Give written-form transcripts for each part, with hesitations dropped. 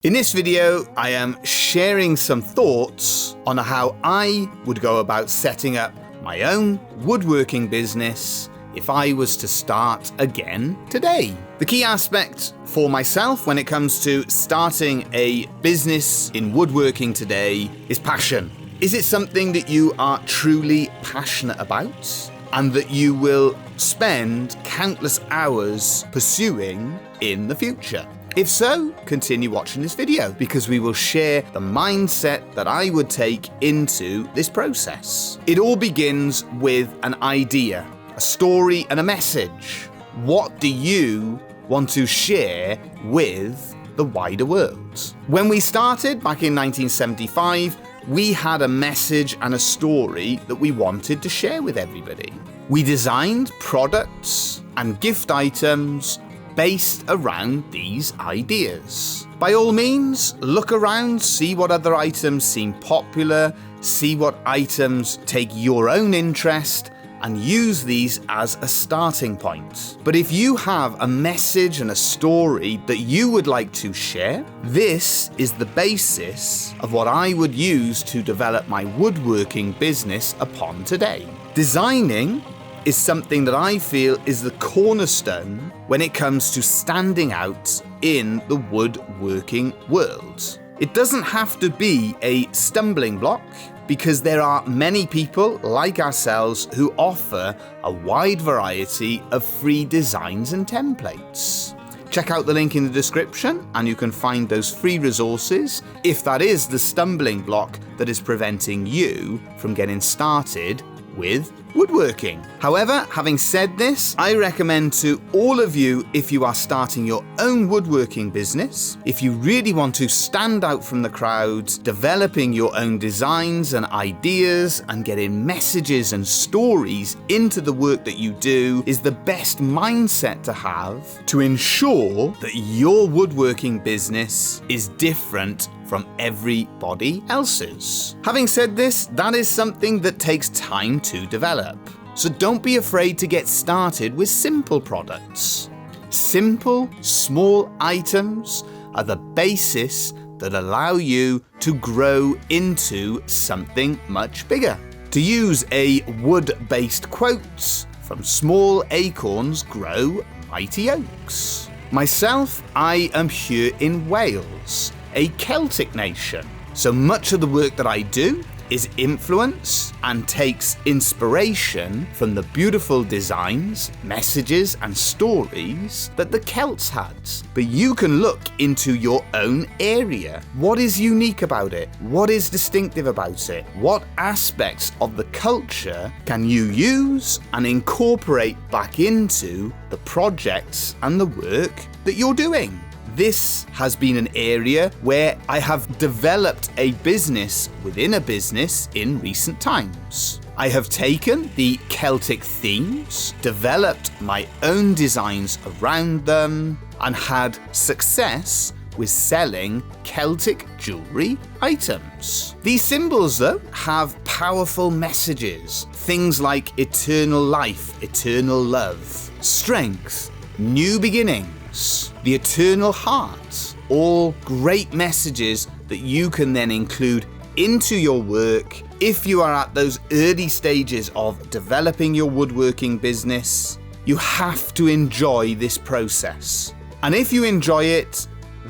In this video, I am sharing some thoughts on how I would go about setting up my own woodworking business if I was to start again today. The key aspect for myself when it comes to starting a business in woodworking today is passion. Is it something that you are truly passionate about and that you will spend countless hours pursuing in the future? If so, continue watching this video because we will share the mindset that I would take into this process. It all begins with an idea, a story and a message. What do you want to share with the wider world? When we started back in 1975, we had a message and a story that we wanted to share with everybody. We designed products and gift items based around these ideas. By all means, look around, see what other items seem popular, see what items take your own interest, and use these as a starting point. But if you have a message and a story that you would like to share, this is the basis of what I would use to develop my woodworking business upon today. Designing is something that I feel is the cornerstone when it comes to standing out in the woodworking world. It doesn't have to be a stumbling block because there are many people like ourselves who offer a wide variety of free designs and templates. Check out the link in the description and you can find those free resources if that is the stumbling block that is preventing you from getting started with woodworking. However, having said this, I recommend to all of you, if you are starting your own woodworking business, if you really want to stand out from the crowds, developing your own designs and ideas and getting messages and stories into the work that you do is the best mindset to have to ensure that your woodworking business is different from everybody else's. Having said this, that is something that takes time to develop. So don't be afraid to get started with simple products. Simple, small items are the basis that allow you to grow into something much bigger. To use a wood-based quote, from small acorns grow mighty oaks. Myself, I am here in Wales, a Celtic nation. So much of the work that I do is influence and takes inspiration from the beautiful designs, messages and stories that the Celts had. But you can look into your own area. What is unique about it? What is distinctive about it? What aspects of the culture can you use and incorporate back into the projects and the work that you're doing? This has been an area where I have developed a business within a business in recent times. I have taken the Celtic themes, developed my own designs around them, and had success with selling Celtic jewelry items. These symbols, though, have powerful messages. Things like eternal life, eternal love, strength, new beginnings, the eternal heart, all great messages that you can then include into your work if you are at those early stages of developing your woodworking business. You have to enjoy this process. And if you enjoy it,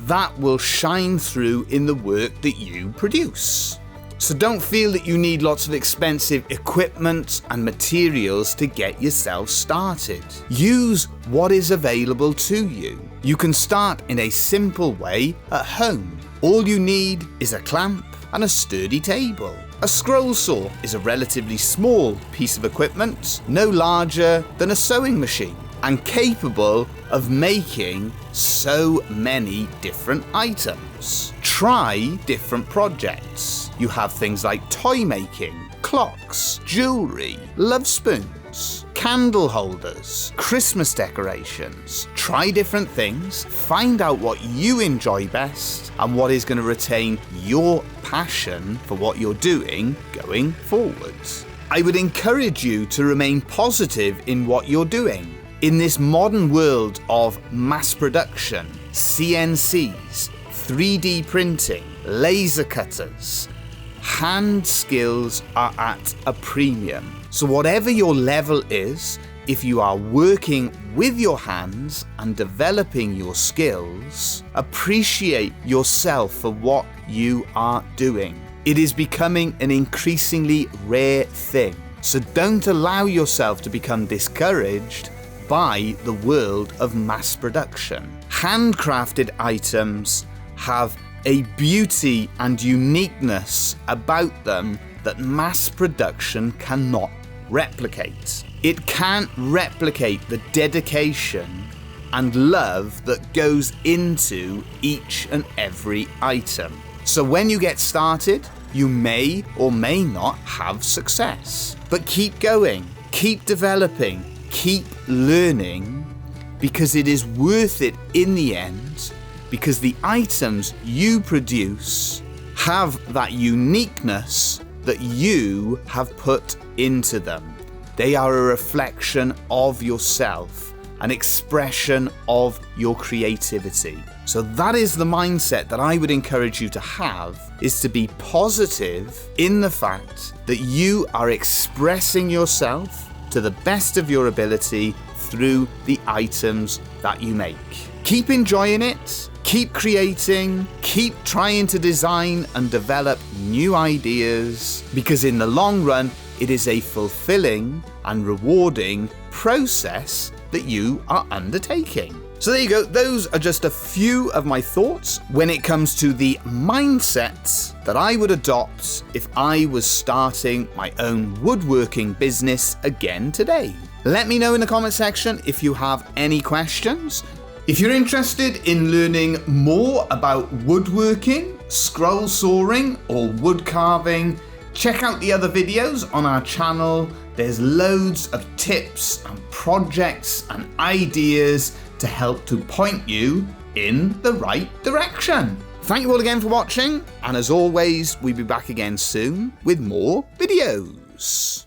that will shine through in the work that you produce. So don't feel that you need lots of expensive equipment and materials to get yourself started. Use what is available to you. You can start in a simple way at home. All you need is a clamp and a sturdy table. A scroll saw is a relatively small piece of equipment, no larger than a sewing machine, and capable of making so many different items. Try different projects. You have things like toy making, clocks, jewelry, love spoons, candle holders, Christmas decorations. Try different things, find out what you enjoy best and what is going to retain your passion for what you're doing going forwards. I would encourage you to remain positive in what you're doing. In this modern world of mass production, CNCs, 3D printing, laser cutters. Hand skills are at a premium. So whatever your level is, if you are working with your hands and developing your skills, appreciate yourself for what you are doing. It is becoming an increasingly rare thing. So don't allow yourself to become discouraged by the world of mass production. Handcrafted items have a beauty and uniqueness about them that mass production cannot replicate. It can't replicate the dedication and love that goes into each and every item. So when you get started, you may or may not have success. But keep going, keep developing, keep learning, because it is worth it in the end, because the items you produce have that uniqueness that you have put into them. They are a reflection of yourself, an expression of your creativity. So that is the mindset that I would encourage you to have, is to be positive in the fact that you are expressing yourself to the best of your ability through the items that you make. Keep enjoying it, keep creating, keep trying to design and develop new ideas, because in the long run, it is a fulfilling and rewarding process that you are undertaking. So there you go, those are just a few of my thoughts when it comes to the mindset that I would adopt if I was starting my own woodworking business again today. Let me know in the comment section if you have any questions. If you're interested in learning more about woodworking, scroll sawing, or wood carving, check out the other videos on our channel. There's loads of tips and projects and ideas to help to point you in the right direction. Thank you all again for watching, and as always, we'll be back again soon with more videos.